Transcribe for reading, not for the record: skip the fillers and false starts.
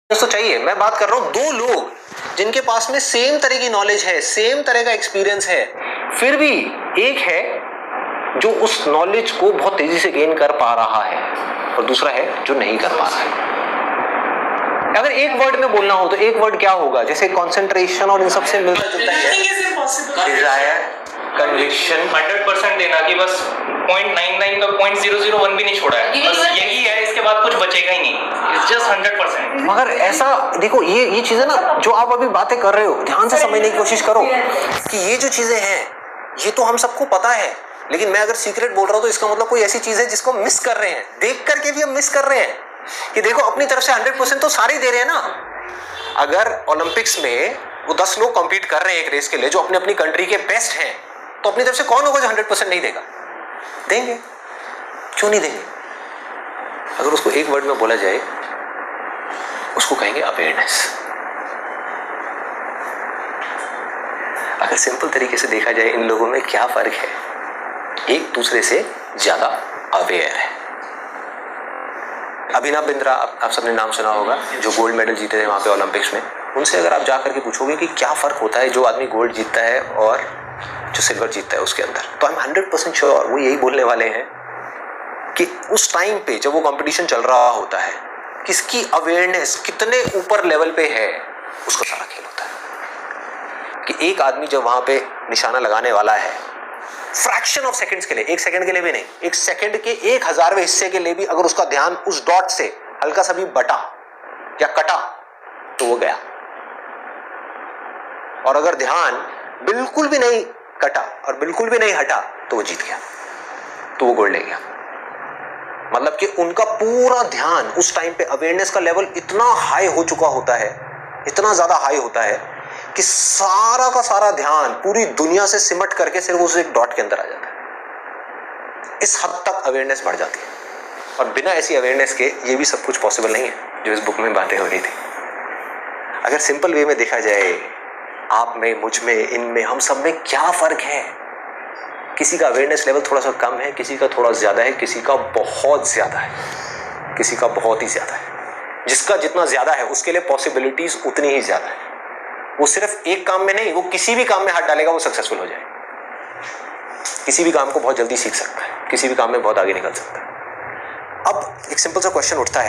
दोस्तों चाहिए, मैं बात कर रहा हूं दो लोग जिनके पास में सेम तरह की नॉलेज है, सेम तरह का एक्सपीरियंस है, फिर भी एक है जो उस नॉलेज को बहुत तेजी से गेन कर पा रहा है और दूसरा है जो नहीं कर पा रहा है। अगर एक वर्ड में बोलना हो तो एक वर्ड क्या होगा? जैसे कंसंट्रेशन और इन सब से मिलता जुलता है, डिजायर, कन्विक्शन। 100% देना कि बस 0.99 का 0.001 भी नहीं छोड़ा है, बस यही है, इसके बाद कुछ बचेगा ही नहीं। It's just 100%। मगर ऐसा देखो, ये चीजें ना जो आप अभी बातें कर रहे हो, ध्यान से समझने की कोशिश करो कि ये जो चीजें हैं ये तो हम सबको पता है, लेकिन मैं अगर सीक्रेट बोल रहा हूं तो इसका मतलब कोई ऐसी चीज है जिसको मिस कर रहे हैं, देख करके भी हम मिस कर रहे हैं कि देखो अपनी तरफ से 100% तो सारे दे रहे हैं ना। अगर ओलंपिक्स में वो 10 लोग कॉम्पीट कर रहे हैं एक रेस के लिए जो अपनी अपनी कंट्री के बेस्ट हैं, तो अपनी तरफ से कौन होगा जो 100% नहीं देगा? देंगे, क्यों नहीं देंगे? अगर उसको एक वर्ड में बोला जाए, उसको कहेंगे अवेयरनेस। अगर सिंपल तरीके से देखा जाए, इन लोगों में क्या फर्क है? एक दूसरे से ज्यादा अवेयर है। अभिनव बिंद्रा, आप सबने नाम सुना होगा, जो गोल्ड मेडल जीते थे वहां पे ओलंपिक्स में। उनसे अगर आप जाकर के पूछोगे कि क्या फर्क होता है जो आदमी गोल्ड जीतता है और जो सिल्वर जीतता है उसके अंदर, तो आई एम 100% श्योर वो यही बोलने वाले हैं कि उस टाइम पे जब वो कंपटीशन चल रहा होता है, किसकी अवेयरनेस कितने ऊपर लेवल पे है, उसको सारा खेल होता है। कि एक आदमी जब वहां पे निशाना लगाने वाला है, फ्रैक्शन ऑफ सेकंड्स के लिए, एक सेकंड के लिए भी नहीं, एक सेकंड के 1/1000वें हिस्से के लिए भी अगर उसका ध्यान उस डॉट से हल्का सा भी बटा या कटा तो वो गया, और अगर ध्यान बिल्कुल भी नहीं कटा और बिल्कुल भी नहीं हटा तो वो जीत गया, तो वो गोल्ड ले गया। मतलब कि उनका पूरा ध्यान उस टाइम पे, अवेयरनेस का लेवल इतना हाई हो चुका होता है, इतना ज्यादा हाई होता है कि सारा का सारा ध्यान पूरी दुनिया से सिमट करके सिर्फ उस एक डॉट के अंदर आ जाता है। इस हद तक अवेयरनेस बढ़ जाती है, और बिना ऐसी अवेयरनेस के ये भी सब कुछ पॉसिबल नहीं है जो इस बुक में बातें हो रही थी। अगर सिंपल वे में देखा जाए, आप में, मुझ में, इनमें, हम सब में क्या फर्क है? किसी का अवेयरनेस लेवल थोड़ा सा कम है, किसी का थोड़ा ज्यादा है, किसी का बहुत ज्यादा है, किसी का बहुत ही ज्यादा है। जिसका जितना ज्यादा है उसके लिए पॉसिबिलिटीज उतनी ही ज्यादा है। वो सिर्फ एक काम में नहीं, वो किसी भी काम में हाथ डालेगा वो सक्सेसफुल हो जाए। किसी भी काम को बहुत जल्दी सीख सकता है, किसी भी काम में बहुत आगे निकल सकता है। अब एक सिंपल सा क्वेश्चन उठता है